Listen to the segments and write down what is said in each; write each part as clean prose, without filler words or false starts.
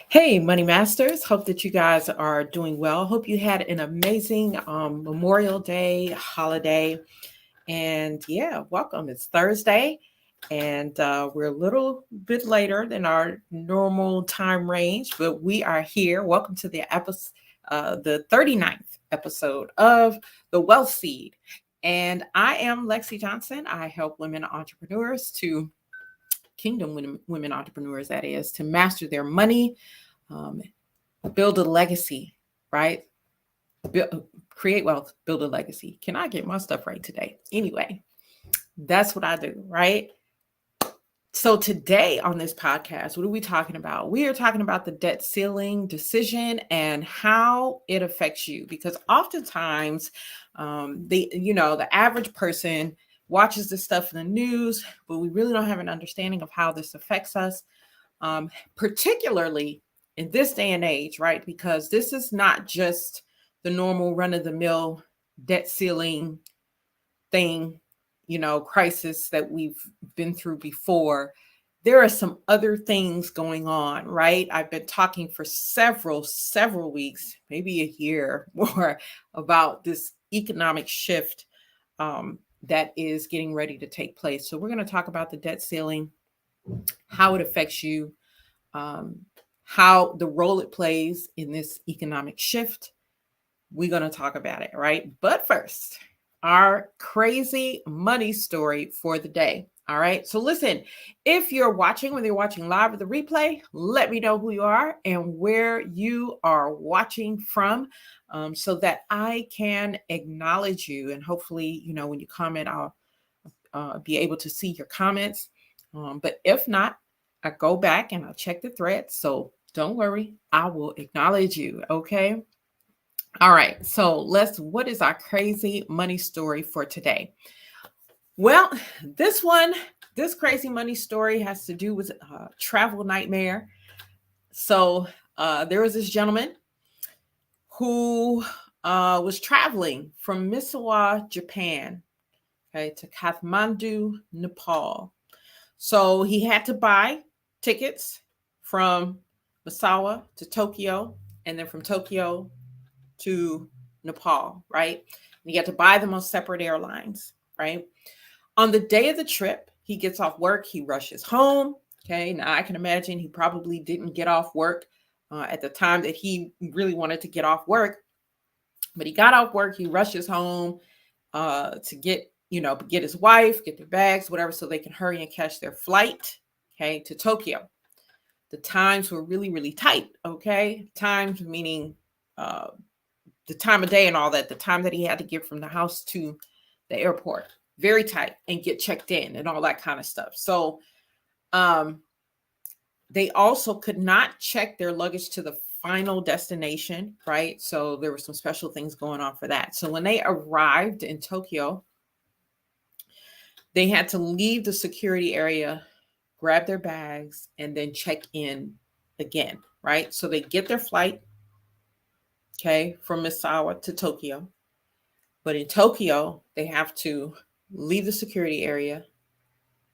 Hey, Money Masters. Hope that you guys are doing well. Hope you had an amazing Memorial Day holiday. And yeah, welcome. It's Thursday, and we're a little bit later than our normal time range, but we are here. Welcome to the 39th episode of The Wealth Seed. And I am Lexi Johnson. I help women entrepreneurs to women entrepreneurs, that is, to master their money, um, build a legacy, right? Build, create wealth, build a legacy. Can I get my stuff right today? Anyway, that's what I do, right? So today on this podcast, what are we talking about? We are talking about the debt ceiling decision and how it affects you, because oftentimes, the average person watches this stuff in the news, but we really don't have an understanding of how this affects us, particularly in this day and age, right? Because this is not just the normal run of the mill debt ceiling thing, crisis that we've been through before. There are some other things going on, right? I've been talking for several weeks, maybe a year more, about this economic shift that is getting ready to take place. So we're going to talk about the debt ceiling, how it affects you, um, how the role it plays in this economic shift. We're going to talk about it, right? But first, our crazy money story for the day. All right. So listen, if you're watching, whether you're watching live or the replay, let me know who you are and where you are watching from, so that I can acknowledge you. And hopefully, when you comment, I'll be able to see your comments. But if not, I go back and I'll check the thread. So don't worry, I will acknowledge you. Okay. All right. So what is our crazy money story for today? Well, this crazy money story has to do with a travel nightmare. So there was this gentleman who was traveling from Misawa, Japan, okay, to Kathmandu, Nepal. So he had to buy tickets from Misawa to Tokyo, and then from Tokyo to Nepal, right? And you had to buy them on separate airlines, right? On the day of the trip, he gets off work, he rushes home. Okay, now I can imagine he probably didn't get off work at the time that he really wanted to get off work, but he got off work, he rushes home to get his wife, get their bags, whatever, so they can hurry and catch their flight, okay, to Tokyo. The times were really, really tight, okay? Times meaning the time of day and all that, the time that he had to get from the house to the airport, very tight, and get checked in and all that kind of stuff. So they also could not check their luggage to the final destination, right? So there were some special things going on for that. So when they arrived in Tokyo, they had to leave the security area, grab their bags, and then check in again, right? So they get their flight, okay, from Misawa to Tokyo. But in Tokyo, they have to leave the security area,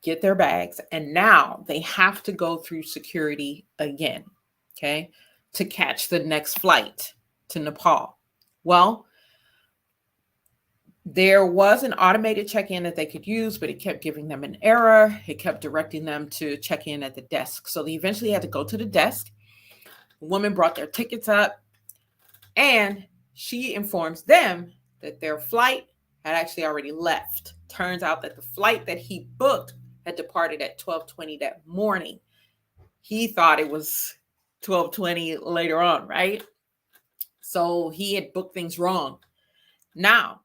get their bags, and now they have to go through security again, okay, to catch the next flight to Nepal. Well, there was an automated check-in that they could use, but it kept giving them an error. It kept directing them to check in at the desk. So they eventually had to go to the desk. The woman brought their tickets up, and she informs them that their flight had actually already left. Turns out that the flight that he booked had departed at 12:20 that morning. He thought it was 12:20 later on, right? So he had booked things wrong. Now,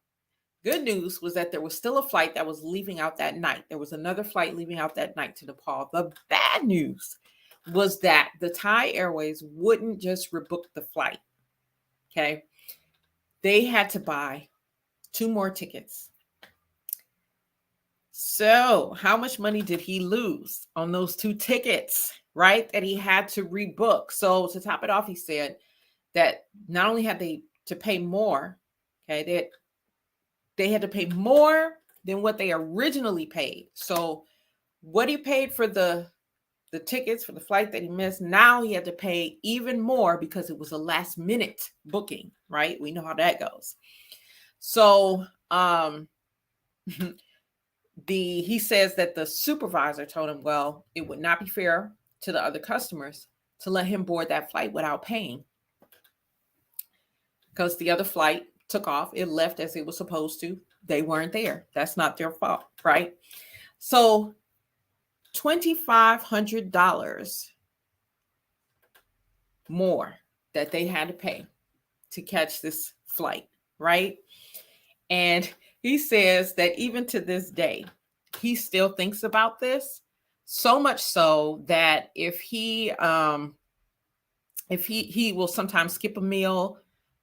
good news was that there was still a flight that was leaving out that night. There was another flight leaving out that night to Nepal. The bad news was that the Thai Airways wouldn't just rebook the flight. Okay. They had to buy 2 more tickets. So, how much money did he lose on those 2 tickets, right? That he had to rebook. So, to top it off, he said that not only had they to pay more, okay, they had to pay more than what they originally paid. So, what he paid for the the tickets for the flight that he missed. Now he had to pay even more because it was a last minute booking, right? We know how that goes. So he says that the supervisor told him, well, it would not be fair to the other customers to let him board that flight without paying, because the other flight took off. It left as it was supposed to. They weren't there. That's not their fault, right? So $2,500 more that they had to pay to catch this flight, right? And he says that even to this day, he still thinks about this, so much so that if he will sometimes skip a meal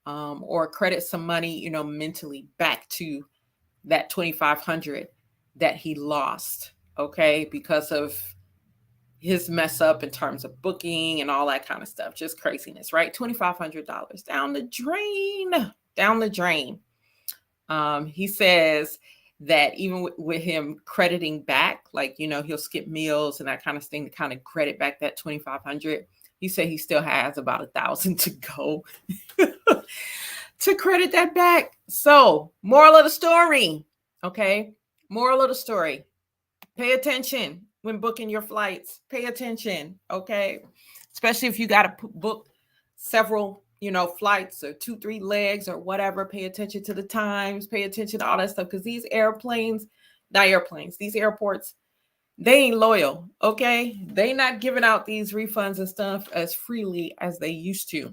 or credit some money, mentally back to that 2,500 that he lost, okay, because of his mess up in terms of booking and all that kind of stuff. Just craziness, right? $2,500 down the drain. He says that even with him crediting back, like, he'll skip meals and that kind of thing to kind of credit back that 2,500. He said he still has about 1,000 to go to credit that back. So, moral of the story, okay? Moral of the story, pay attention when booking your flights. Pay attention, okay? Especially if you got to book several, flights or 2-3 legs or whatever. Pay attention to the times, pay attention to all that stuff, because these airports, they ain't loyal, okay? They not giving out these refunds and stuff as freely as they used to.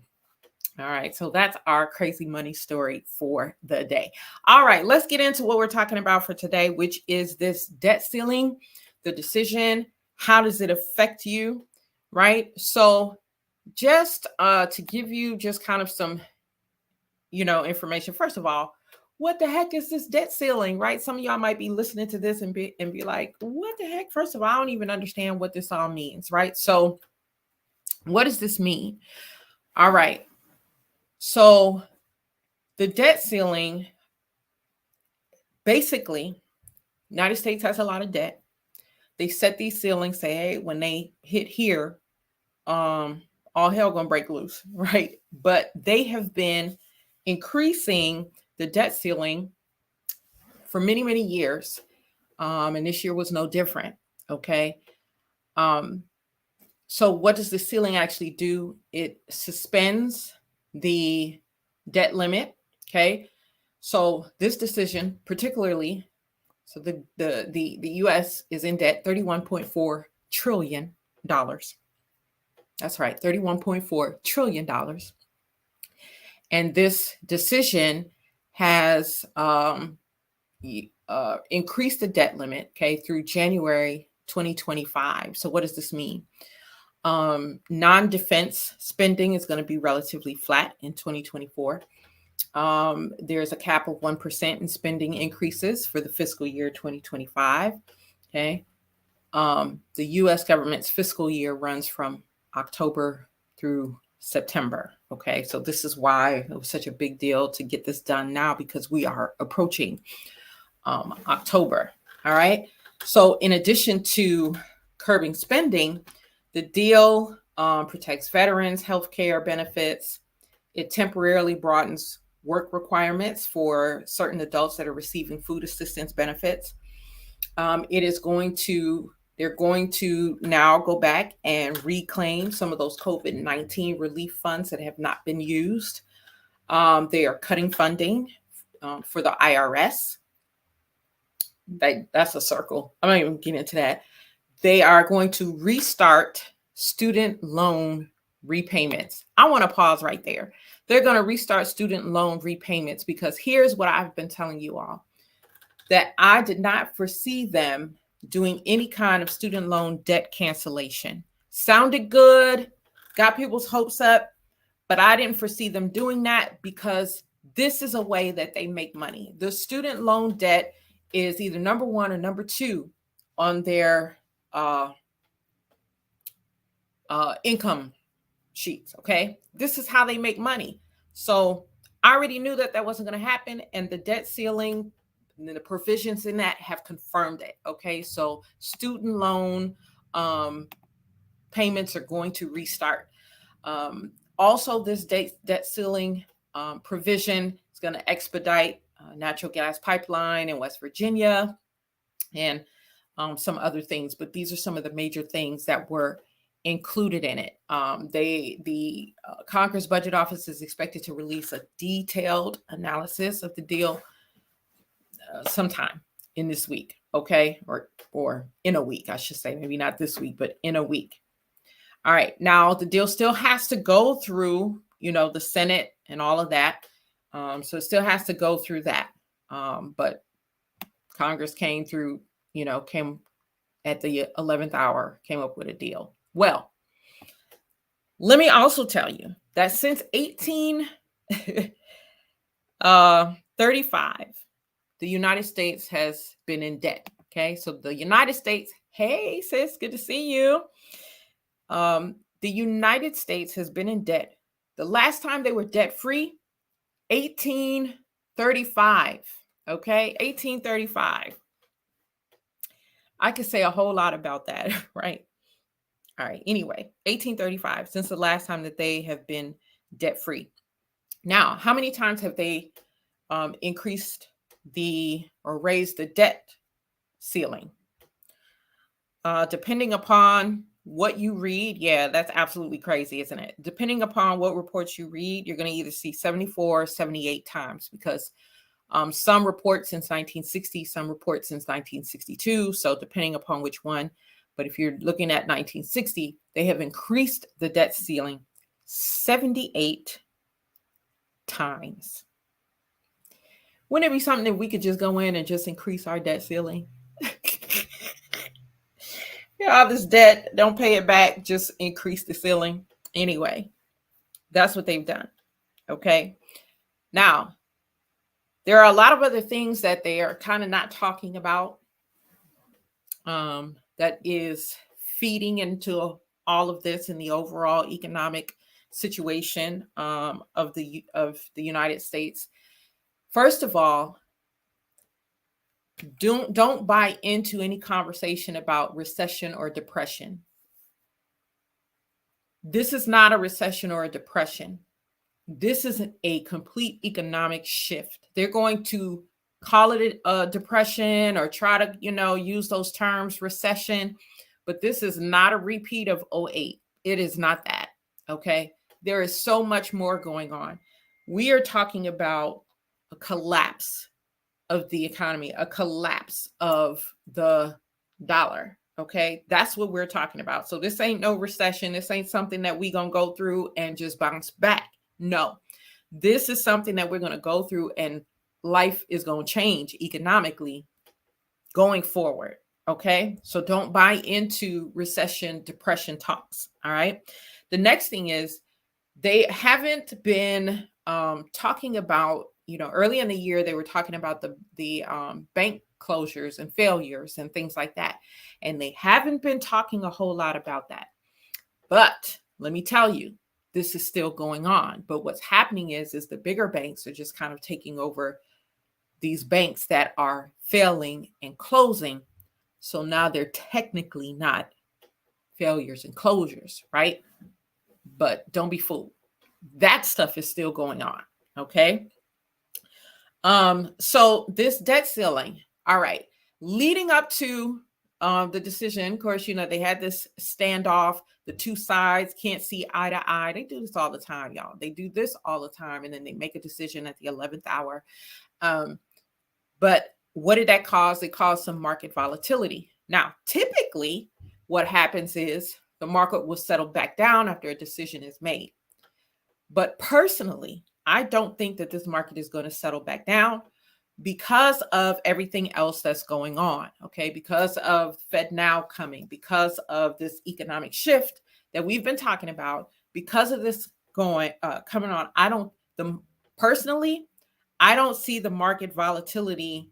All right, so that's our crazy money story for the day. All right, let's get into what we're talking about for today, which is this debt ceiling, the decision. How does it affect you, right? So just to give you just kind of some, information. First of all, what the heck is this debt ceiling, right? Some of y'all might be listening to this and be like, what the heck? First of all, I don't even understand what this all means, right? So what does this mean? All right. So the debt ceiling, basically, United States has a lot of debt. They set these ceilings, say, hey, when they hit here, all hell gonna break loose, right? But they have been increasing the debt ceiling for many, many years. And this year was no different, okay? So what does the ceiling actually do? It suspends the debt limit, okay? So this decision, particularly, so the U.S. is in debt $31.4 trillion. That's right, $31.4 trillion. And this decision has increased the debt limit, okay, through January 2025. So what does this mean? Non-defense spending is going to be relatively flat in 2024. There's a cap of 1% in spending increases for the fiscal year 2025. Okay. The U.S. government's fiscal year runs from October through September. Okay. So this is why it was such a big deal to get this done now, because we are approaching October. All right. So in addition to curbing spending, the deal protects veterans' healthcare benefits. It temporarily broadens work requirements for certain adults that are receiving food assistance benefits. They're going to now go back and reclaim some of those COVID-19 relief funds that have not been used. They are cutting funding for the IRS. That's a circle. I'm not even getting into that. They are going to restart student loan repayments. I want to pause right there. They're going to restart student loan repayments, because here's what I've been telling you all, that I did not foresee them doing any kind of student loan debt cancellation. Sounded good, got people's hopes up, but I didn't foresee them doing that, because this is a way that they make money. The student loan debt is either number one or number two on their income sheets. Okay. This is how they make money. So I already knew that wasn't going to happen. And the debt ceiling and the provisions in that have confirmed it. Okay. So student loan payments are going to restart. Also, this debt ceiling provision is going to expedite natural gas pipeline in West Virginia and some other things. But these are some of the major things that were included in it. The Congress Budget Office is expected to release a detailed analysis of the deal sometime in this week, okay, or in a week, I should say, maybe not this week, but in a week. All right, now the deal still has to go through, the Senate and all of that, so it still has to go through that. But Congress came at the 11th hour, came up with a deal. Well, let me also tell you that since 1835, the United States has been in debt. Okay, so the United States, hey sis, good to see you. The United States has been in debt. The last time they were debt free, 1835. Okay, 1835. I could say a whole lot about that, right? All right, anyway, 1835, since the last time that they have been debt free. Now, how many times have they increased or raised the debt ceiling? Depending upon what you read, yeah, that's absolutely crazy, isn't it? Depending upon what reports you read, you're going to either see 74 or 78 times, because some reports since 1960, some reports since 1962. So depending upon which one, but if you're looking at 1960, they have increased the debt ceiling 78 times. Wouldn't it be something that we could just go in and just increase our debt ceiling? All this debt, don't pay it back, just increase the ceiling. Anyway, that's what they've done. Okay. Now, there are a lot of other things that they are kind of not talking about that is feeding into all of this in the overall economic situation of the United States. First of all, don't buy into any conversation about recession or depression. This is not a recession or a depression. This is a complete economic shift. They're going to call it a depression or try to, use those terms, recession, but this is not a repeat of 2008. It is not that, okay? There is so much more going on. We are talking about a collapse of the economy, a collapse of the dollar, okay? That's what we're talking about. So this ain't no recession. This ain't something that we gonna go through and just bounce back. No, this is something that we're gonna go through and life is gonna change economically going forward, okay? So don't buy into recession, depression talks, all right? The next thing is they haven't been talking about, early in the year, they were talking about the bank closures and failures and things like that. And they haven't been talking a whole lot about that. But let me tell you, this is still going on. But what's happening is the bigger banks are just kind of taking over these banks that are failing and closing. So now they're technically not failures and closures, right? But don't be fooled. That stuff is still going on, okay? So this debt ceiling, all right, leading up to the decision, of course, they had this standoff. The two sides can't see eye to eye. They do this all the time, y'all. They do this all the time, and then they make a decision at the 11th hour. But what did that cause? It caused some market volatility. Now, typically, what happens is the market will settle back down after a decision is made. But personally, I don't think that this market is going to settle back down because of everything else that's going on, okay? Because of FedNow coming, because of this economic shift that we've been talking about, because of this coming on. Personally, I don't see the market volatility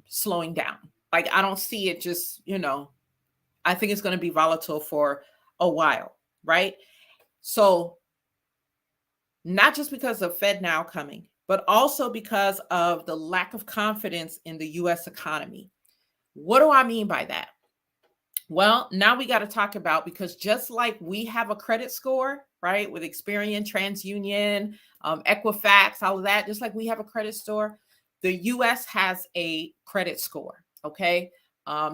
slowing down. Like, I don't see it just, I think it's going to be volatile for a while, right? So not just because of FedNow coming, but also because of the lack of confidence in the U.S. economy. What do I mean by that? Well, now we got to talk about, because just like we have a credit score, right, with Experian, TransUnion, Equifax, all of that, just like we have a credit score, the U.S. has a credit score. Okay,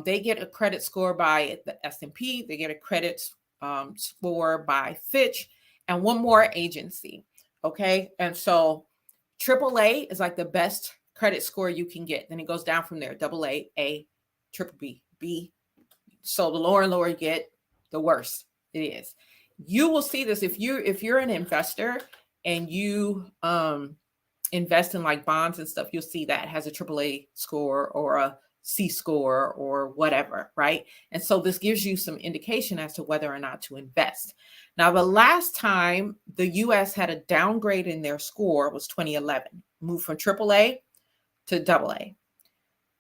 they get a credit score by the S&P. They get a credit score by Fitch, and one more agency. Okay, and so AAA is like the best credit score you can get. Then it goes down from there: AA, A, triple B, B. So the lower and lower you get, the worse it is. You will see this if you're an investor and you invest in like bonds and stuff. You'll see that it has a AAA score or a C score or whatever, right? And so this gives you some indication as to whether or not to invest. Now, the last time the US had a downgrade in their score was 2011, moved from AAA to AA.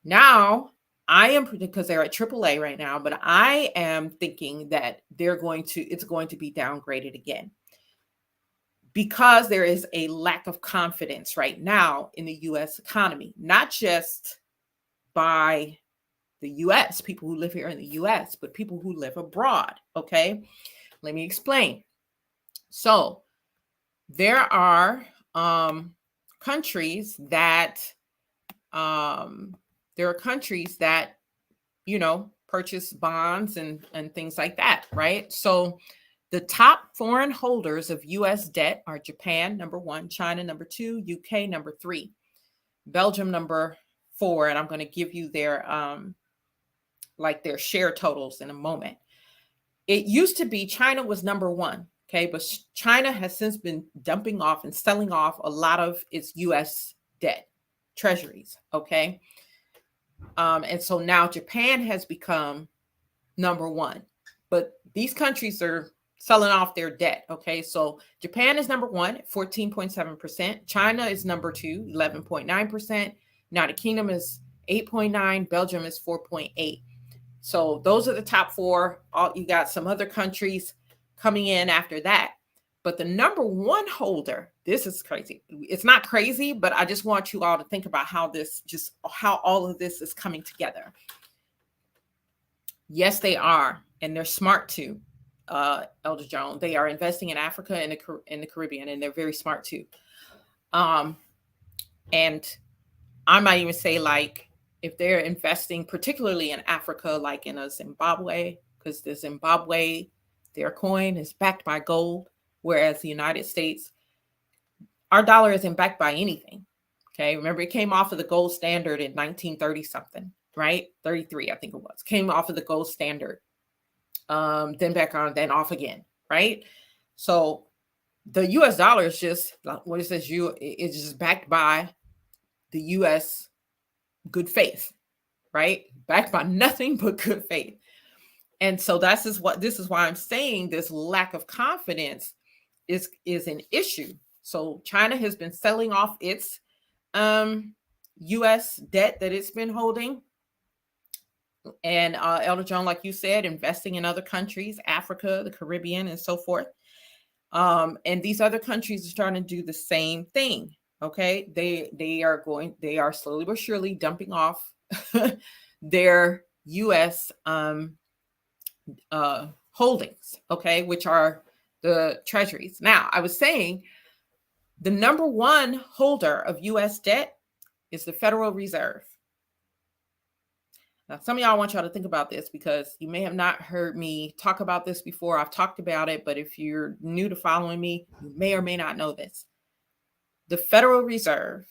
Now, I am, because they're at AAA right now, but I am thinking that it's going to be downgraded again, because there is a lack of confidence right now in the US economy, not just by the US, people who live here in the US, but people who live abroad. Okay, let me explain. So there are countries that purchase bonds and things like that, right? So the top foreign holders of US debt are Japan, number 1, China, number 2, UK, number 3, Belgium, number 4, and I'm going to give you their their share totals in a moment. It used to be China was number 1, okay, but China has since been dumping off and selling off a lot of its US debt, treasuries, okay? And so now Japan has become number 1, but these countries are selling off their debt. Okay, so Japan is number 1 at 14.7%. China is number 2, 11.9%. United Kingdom is 8.9%. Belgium is 4.8%. So those are the top 4. You got some other countries coming in after that. But the number 1 holder, this is crazy. It's not crazy, but I just want you all to think about how all of this is coming together. Yes, they are, and they're smart too. Elder Joan, they are investing in Africa and in the Caribbean, and they're very smart too. And I might even say, like, if they're investing particularly in Africa, like in a Zimbabwe, because the Zimbabwe, their coin is backed by gold, whereas the United States, our dollar isn't backed by anything. Okay, remember, it came off of the gold standard in 1930 something, right? 33, I think it was. Came off of the gold standard. Then back on, then off again, right? So the US dollar is just what it says, it's just backed by the US good faith, right? Backed by nothing but good faith. And so this is why I'm saying this lack of confidence is an issue. So China has been selling off its US debt that it's been holding. And Elder Joan, like you said, investing in other countries, Africa, the Caribbean, and so forth. And these other countries are starting to do the same thing. Okay, they are slowly but surely dumping off their U.S. Holdings. Okay, which are the treasuries. Now, I was saying the number 1 holder of U.S. debt is the Federal Reserve. Now, some of y'all, want y'all to think about this, because you may have not heard me talk about this before. I've talked about it, but if you're new to following me, you may or may not know this. The Federal Reserve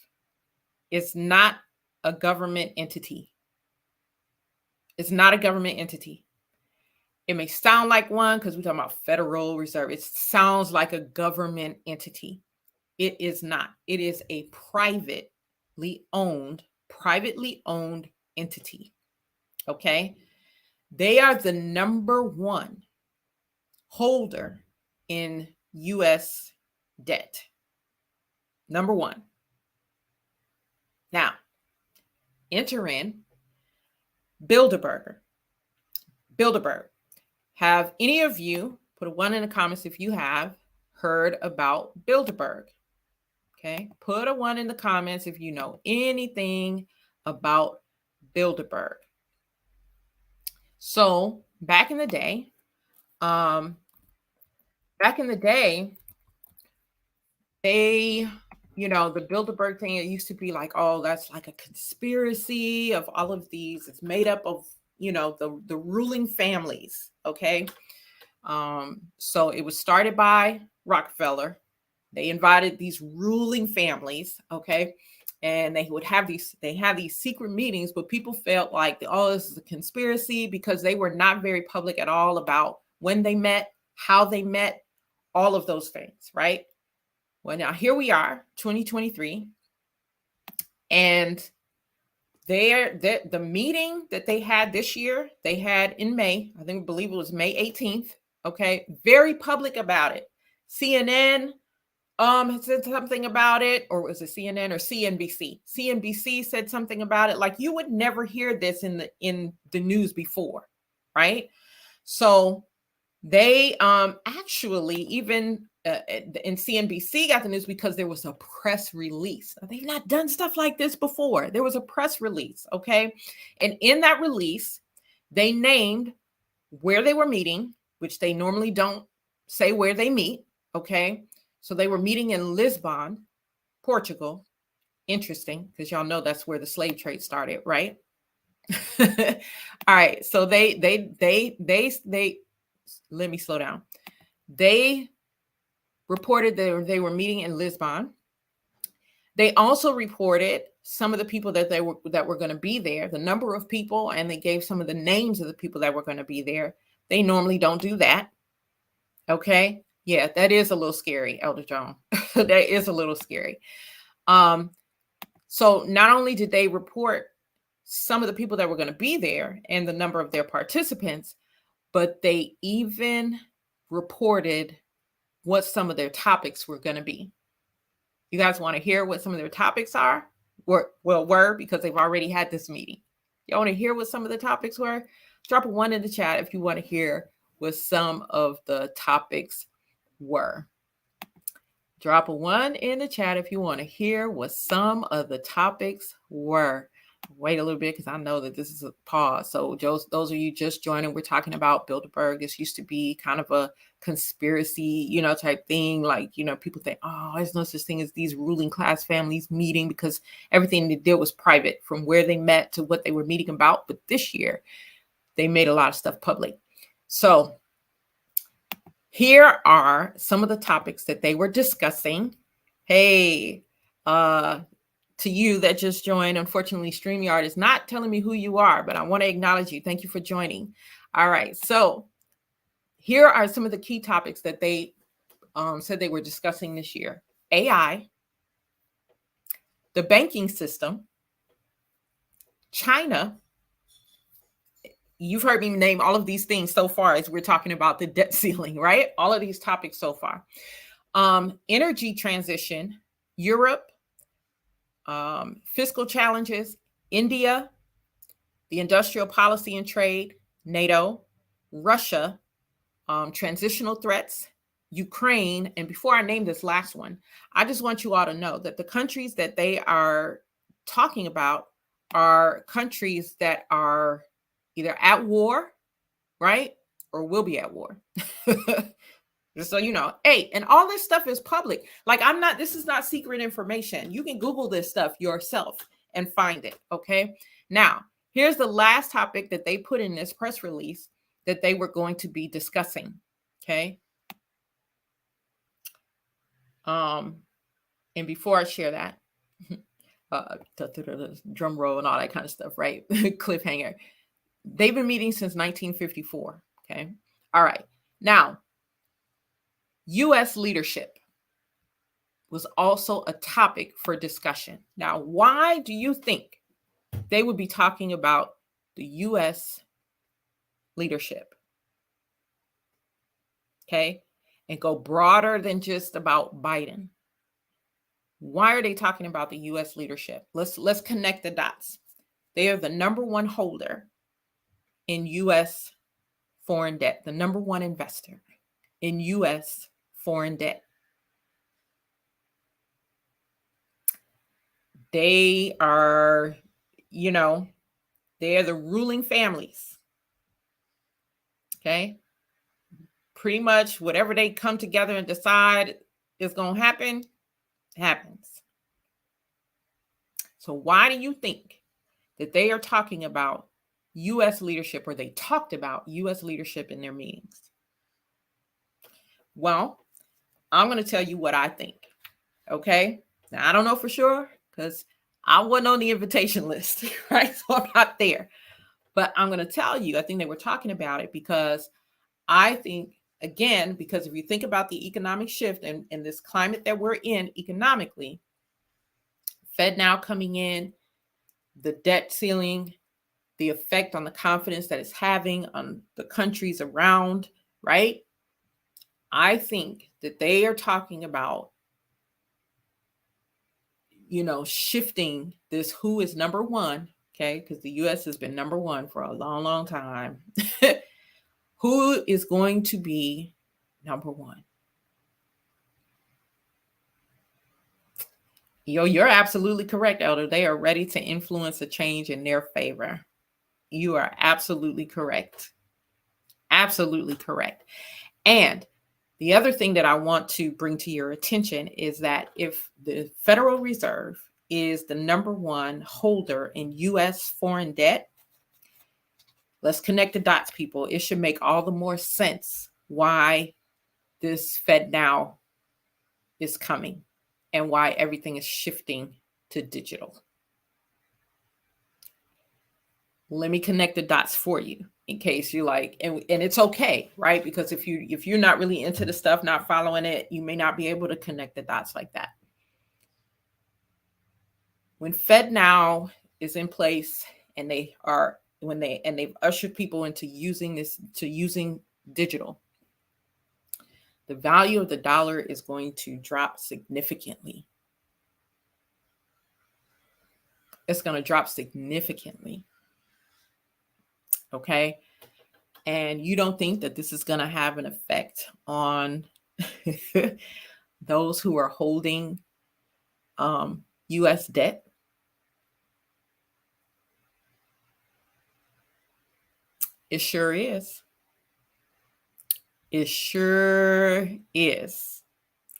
is not a government entity. It's not a government entity. It may sound like one because we're talking about Federal Reserve. It sounds like a government entity. It is not. It is a privately owned entity. Okay, they are the number 1 holder in U.S. debt. Number 1. Now, enter in Bilderberg. Bilderberg. Have any of you, put a 1 in the comments if you have heard about Bilderberg? Okay, put a 1 in the comments if you know anything about Bilderberg. So back in the day, um, back in the day, they, the Bilderberg thing, it used to be like, oh, that's like a conspiracy of all of these. It's made up of, the ruling families. Okay. So it was started by Rockefeller. They invited these ruling families. Okay. And they had these secret meetings, but people felt like, oh, this is a conspiracy because they were not very public at all about when they met, how they met, all of those things. Right. Well, now here we are, 2023, and the meeting that they had this year, they had in May, I believe it was May 18th. Okay, very public about it. CNN said something about it, or was it CNN or CNBC? CNBC said something about it. Like, you would never hear this in the news before, right? So they actually even and CNBC got the news because there was a press release. They've not done stuff like this before. There was a press release, okay? And in that release, they named where they were meeting, which they normally don't say where they meet, okay? So they were meeting in Lisbon, Portugal. Interesting, because y'all know that's where the slave trade started, right? All right, so they let me slow down. They reported that they were meeting in Lisbon. They also reported some of the people that were going to be there, the number of people, and they gave some of the names of the people that were going to be there. They normally don't do that. Okay. Yeah, that is a little scary, Elder John. That is a little scary. So not only did they report some of the people that were going to be there and the number of their participants, but they even reported what some of their topics were going to be. You guys want to hear what some of their topics are? Were, because they've already had this meeting. You want to hear what some of the topics were? Drop a 1 in the chat if you want to hear what some of the topics were. Drop a 1 in the chat if you want to hear what some of the topics were. Wait a little bit, because I know that this is a pause. So those of you just joining, we're talking about Bilderberg. This used to be kind of a conspiracy, type thing. Like, people think, oh, there's no such thing as these ruling class families meeting, because everything they did was private, from where they met to what they were meeting about. But this year, they made a lot of stuff public. So here are some of the topics that they were discussing. Hey, to you that just joined, unfortunately, StreamYard is not telling me who you are, but I want to acknowledge you. Thank you for joining. All right. So here are some of the key topics that they said they were discussing this year. AI, the banking system, China. You've heard me name all of these things so far as we're talking about the debt ceiling, right? All of these topics so far. Energy transition, Europe, fiscal challenges, India, the industrial policy and trade, NATO, Russia, transitional threats, Ukraine. And before I name this last one, I just want you all to know that the countries that they are talking about are countries that are either at war, right? Or will be at war. Just so you know. Hey, and all this stuff is public. Like, this is not secret information. You can Google this stuff yourself and find it. Okay. Now, here's the last topic that they put in this press release that they were going to be discussing. Okay. And before I share that, drum roll and all that kind of stuff, right? Cliffhanger. They've been meeting since 1954. Okay. All right. Now, U.S. leadership was also a topic for discussion. Now, why do you think they would be talking about the U.S. leadership? Okay. And go broader than just about Biden. Why are they talking about the U.S. leadership? Let's connect the dots. They are the number one holder in U.S. foreign debt, the number one investor in U.S. foreign debt. They are, they are the ruling families. Okay. Pretty much whatever they come together and decide is going to happen, happens. So why do you think that they are talking about U.S. leadership, or they talked about U.S. leadership in their meetings? Well, I'm going to tell you what I think. Okay. Now, I don't know for sure because I wasn't on the invitation list, right? So I'm not there. But I'm going to tell you, I think they were talking about it because I think, again, because if you think about the economic shift and this climate that we're in economically, FedNow coming in, the debt ceiling, the effect on the confidence that it's having on the countries around, right? I think that they are talking about, shifting this who is number one, okay? Because the US has been number one for a long, long time. Who is going to be number one? You're absolutely correct, Elder. They are ready to influence a change in their favor. You are absolutely correct. Absolutely correct. And the other thing that I want to bring to your attention is that if the Federal Reserve is the number one holder in U.S. foreign debt, let's connect the dots, people. It should make all the more sense why this FedNow is coming and why everything is shifting to digital. Let me connect the dots for you in case you like, and it's okay, right? Because if you're not really into the stuff, not following it, you may not be able to connect the dots like that. When FedNow is in place and they've ushered people into using digital, the value of the dollar is going to drop significantly. It's going to drop significantly. Okay. And you don't think that this is going to have an effect on those who are holding U.S. debt? It sure is. It sure is.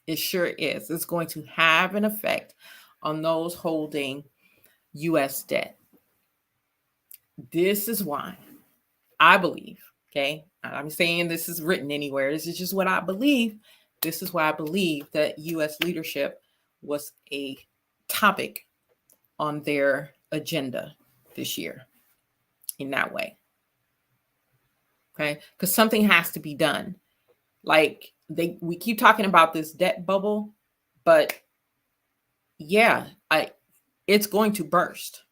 It sure is. It's going to have an effect on those holding U.S. debt. This is why I believe, okay, I'm saying this is written anywhere. This is just what I believe. This is why I believe that U.S. leadership was a topic on their agenda this year in that way. Okay, because something has to be done. Like we keep talking about this debt bubble, but yeah, it's going to burst.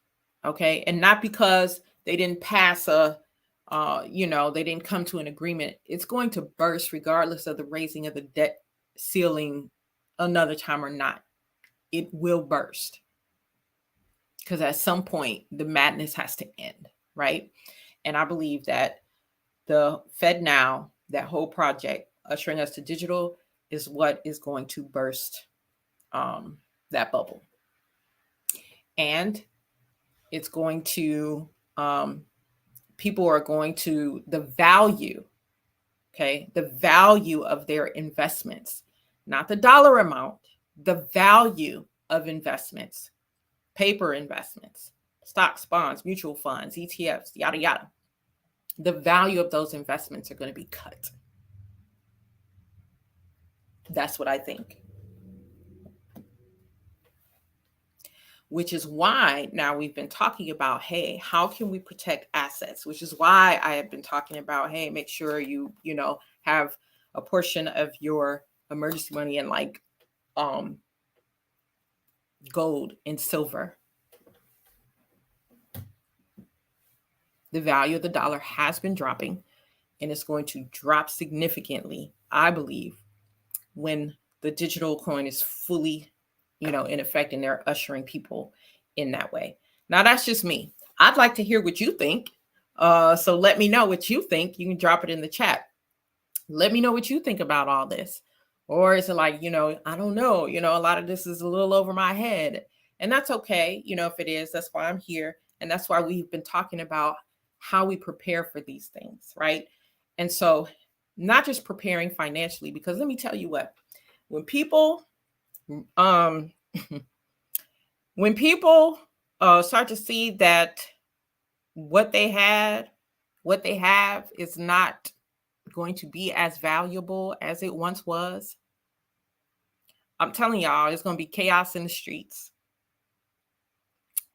Okay, and not because they didn't pass they didn't come to an agreement. It's going to burst regardless of the raising of the debt ceiling another time or not. It will burst because at some point the madness has to end, right? And I believe that the FedNow, that whole project ushering us to digital, is what is going to burst that bubble. And it's going to people are going to the value of their investments, not the dollar amount, the value of investments, paper investments, stocks, bonds, mutual funds, ETFs, yada, yada. The value of those investments are going to be cut. That's what I think. Which is why now we've been talking about, hey, how can we protect assets? Which is why I have been talking about, hey, make sure you have a portion of your emergency money in like gold and silver. The value of the dollar has been dropping, and it's going to drop significantly, I believe, when the digital coin is fully in effect, and they're ushering people in that way. Now, that's just me. I'd like to hear what you think. So let me know what you think. You can drop it in the chat. Let me know what you think about all this. Or is it like, I don't know, a lot of this is a little over my head. And that's okay. If it is, that's why I'm here. And that's why we've been talking about how we prepare for these things, right? And so not just preparing financially, because let me tell you what, when people um when people start to see that what they have is not going to be as valuable as it once was, I'm telling y'all, it's going to be chaos in the streets.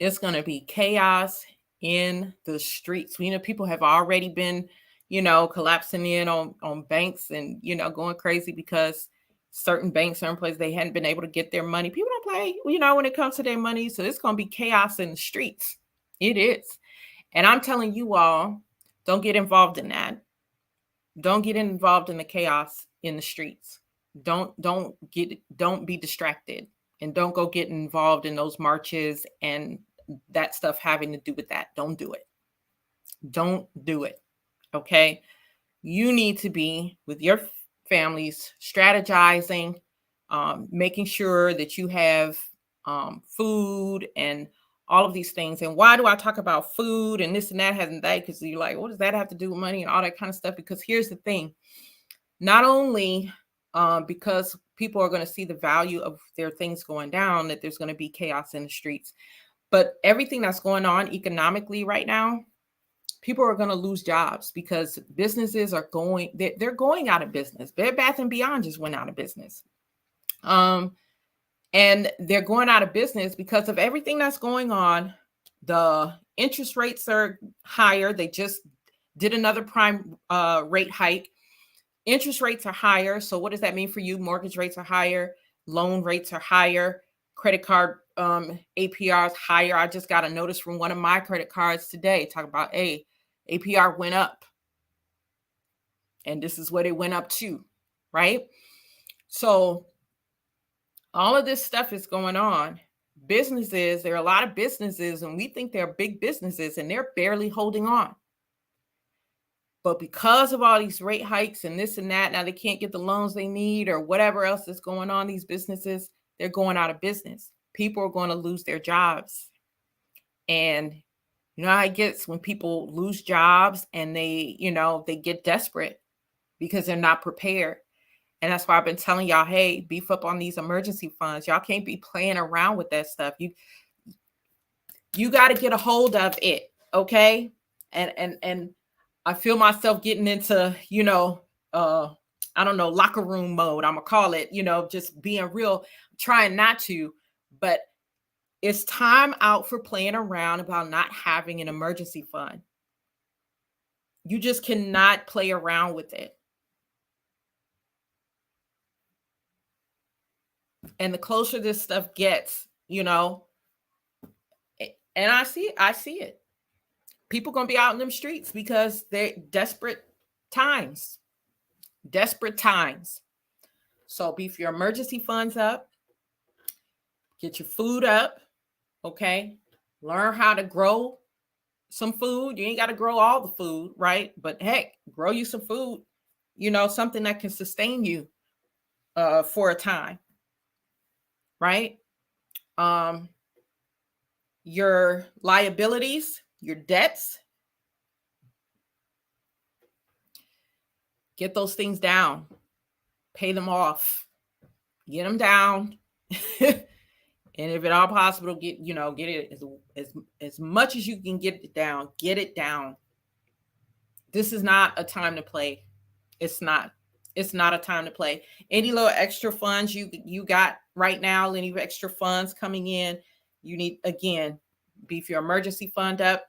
It's going to be chaos in the streets. People have already been, collapsing in on banks and, going crazy because certain banks, certain places, they hadn't been able to get their money. People don't play, when it comes to their money. So it's going to be chaos in the streets. It is. And I'm telling you all, don't get involved in that. Don't get involved in the chaos in the streets. Don't be distracted, and don't go get involved in those marches and that stuff having to do with that. Don't do it. Don't do it. Okay. You need to be with your families, strategizing, making sure that you have food and all of these things. And why do I talk about food and this and that hasn't that? Because you're like, what does that have to do with money and all that kind of stuff? Because here's the thing. Not only because people are going to see the value of their things going down, that there's going to be chaos in the streets, but everything that's going on economically right now, people are going to lose jobs because businesses are they're going out of business. Bed Bath & Beyond just went out of business. And they're going out of business because of everything that's going on. The interest rates are higher. They just did another prime rate hike. Interest rates are higher. So what does that mean for you? Mortgage rates are higher. Loan rates are higher. Credit card APR is higher. I just got a notice from one of my credit cards today talking about, hey, APR went up. And this is what it went up to, right? So all of this stuff is going on. Businesses, there are a lot of businesses, and we think they're big businesses, and they're barely holding on. But because of all these rate hikes and this and that, now they can't get the loans they need or whatever else is going on, these businesses, they're going out of business. People are going to lose their jobs. And you know how it gets when people lose jobs and they get desperate because they're not prepared. And that's why I've been telling y'all, hey, beef up on these emergency funds. Y'all can't be playing around with that stuff. You got to get a hold of it, okay? And I feel myself getting into, I don't know, locker room mode. I'm gonna call it, just being real, trying not to, but it's time out for playing around about not having an emergency fund. You just cannot play around with it. And the closer this stuff gets, and I see it. People going to be out in them streets because they're desperate times. So beef your emergency funds up. Get your food up. Okay. Learn how to grow some food. You ain't got to grow all the food, right? But heck, grow you some food, something that can sustain you for a time. Right? Your liabilities, your debts, get those things down, pay them off, get them down. And if at all possible, get it as much as you can get it down. This is not a time to play. It's not a time to play. Any little extra funds you got right now, any extra funds coming in, you need, again, beef your emergency fund up,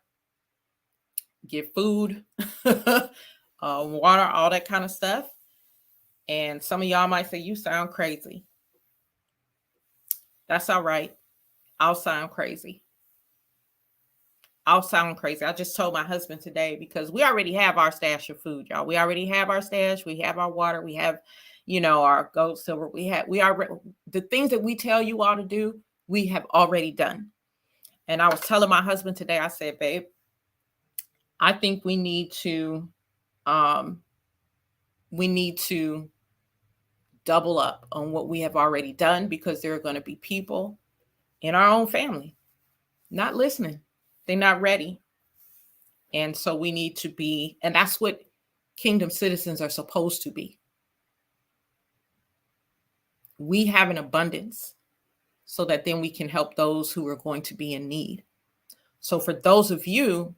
get food, water, all that kind of stuff. And some of y'all might say, you sound crazy. That's all right. I'll sound crazy. I just told my husband today, because we already have our stash of food, y'all. We already have our stash. We have our water. We have, our gold, silver. We are the things that we tell you all to do, we have already done. And I was telling my husband today, I said, babe, I think we need to double up on what we have already done, because there are going to be people in our own family not listening. They're not ready. And so we need to be, and that's what kingdom citizens are supposed to be. We have an abundance so that then we can help those who are going to be in need. So for those of you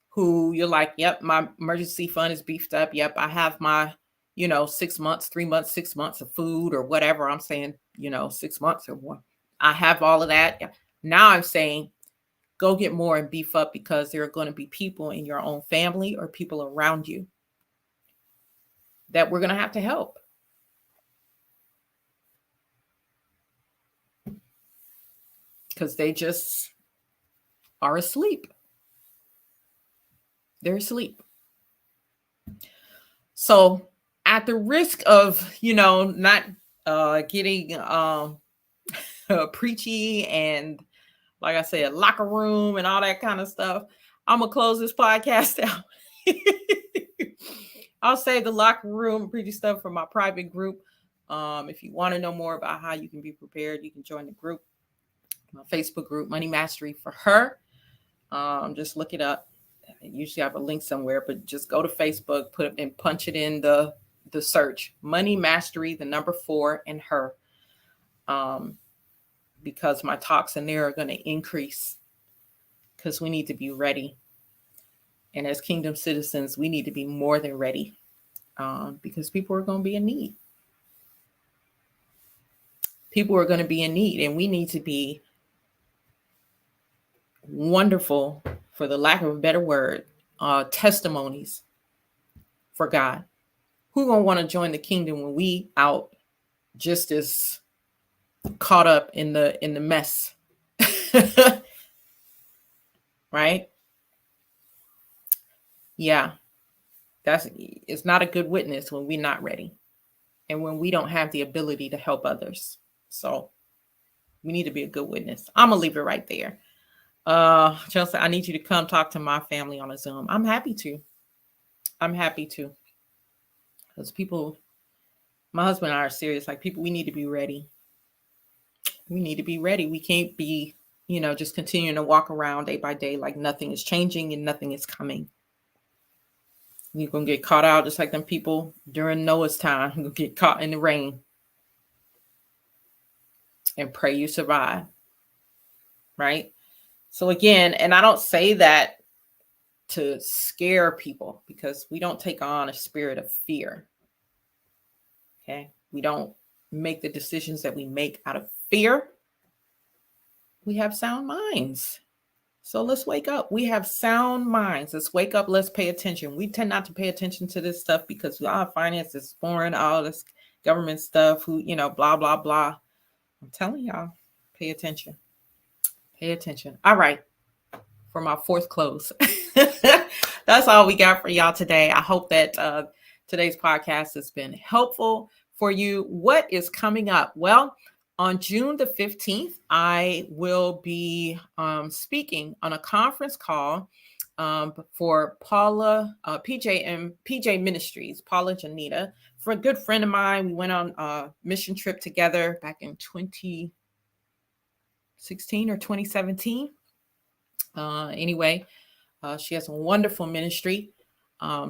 who you're like, yep, my emergency fund is beefed up. Yep, I have my, 6 months, 3 months, 6 months of food or whatever. I'm saying, 6 months or more. I have all of that. Now I'm saying, go get more and beef up, because there are going to be people in your own family or people around you that we're going to have to help. Because they just are asleep. They're asleep. So at the risk of, not getting preachy and, like I said, locker room and all that kind of stuff, I'm going to close this podcast out. I'll save the locker room preachy stuff for my private group. If you want to know more about how you can be prepared, you can join the group, my Facebook group, Money Mastery for Her. Just look it up. I usually have a link somewhere, but just go to Facebook, put it and punch it in the search, Money Mastery, the number 4 and Her. Because my talks in there are going to increase, because we need to be ready. And as kingdom citizens, we need to be more than ready, because people are going to be in need. People are going to be in need, and we need to be wonderful, for the lack of a better word, testimonies for God. Who gonna want to join the kingdom when we out just as caught up in the mess? Right? Yeah. It's not a good witness when we're not ready and when we don't have the ability to help others. So we need to be a good witness. I'm gonna leave it right there. Chelsea, I need you to come talk to my family on a Zoom. I'm happy to. Because people, my husband and I are serious. Like, people, we need to be ready. We need to be ready. We can't be, just continuing to walk around day by day like nothing is changing and nothing is coming. You're going to get caught out just like them people during Noah's time. You're going to get caught in the rain. And pray you survive. Right? So again, and I don't say that to scare people, because we don't take on a spirit of fear. Okay? We don't make the decisions that we make out of fear. We have sound minds. So let's wake up. We have sound minds. Let's wake up. Let's pay attention. We tend not to pay attention to this stuff because our finance is foreign, all this government stuff, blah, blah, blah. I'm telling y'all, pay attention. Pay attention. All right. For my 4th close. That's all we got for y'all today. I hope that today's podcast has been helpful for you. What is coming up? Well, on June the 15th, I will be speaking on a conference call for Paula, PJ Ministries, Paula Janita, for a good friend of mine. We went on a mission trip together back in 2016 or 2017. Anyway, she has a wonderful ministry.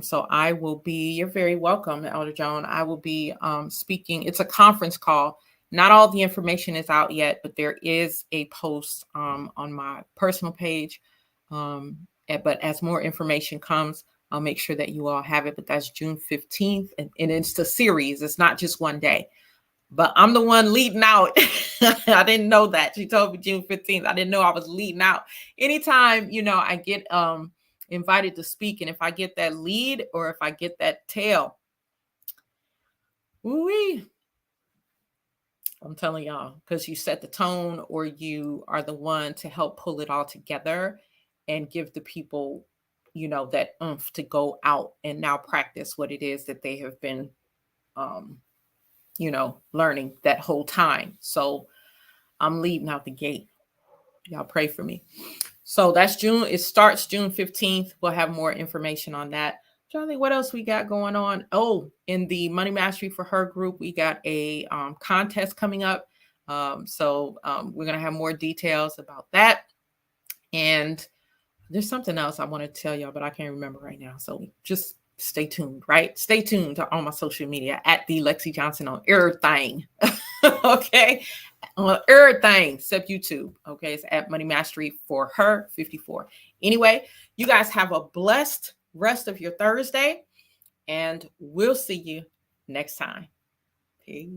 So I will be, you're very welcome, Elder Joan. I will be speaking. It's a conference call. Not all the information is out yet, but there is a post on my personal page. But as more information comes, I'll make sure that you all have it. But that's June 15th. And it's the series. It's not just one day. But I'm the one leading out. I didn't know that. She told me June 15th. I didn't know I was leading out. Anytime, I get invited to speak, and if I get that lead or if I get that tail, woo-wee, I'm telling y'all, because you set the tone, or you are the one to help pull it all together and give the people, that oomph to go out and now practice what it is that they have been learning that whole time. So I'm leading out the gate. Y'all pray for me. So that's June. It starts June 15th. We'll have more information on that. I'm trying to think what else we got going on. Oh, in the Money Mastery for Her group, we got a contest coming up. So we're going to have more details about that. And there's something else I want to tell y'all, but I can't remember right now. So just stay tuned, right? Stay tuned to all my social media at the Lexi Johnson on everything. Okay. On everything except YouTube. Okay. It's at Money Mastery for her 54. Anyway, you guys have a blessed rest of your Thursday, and we'll see you next time. Peace.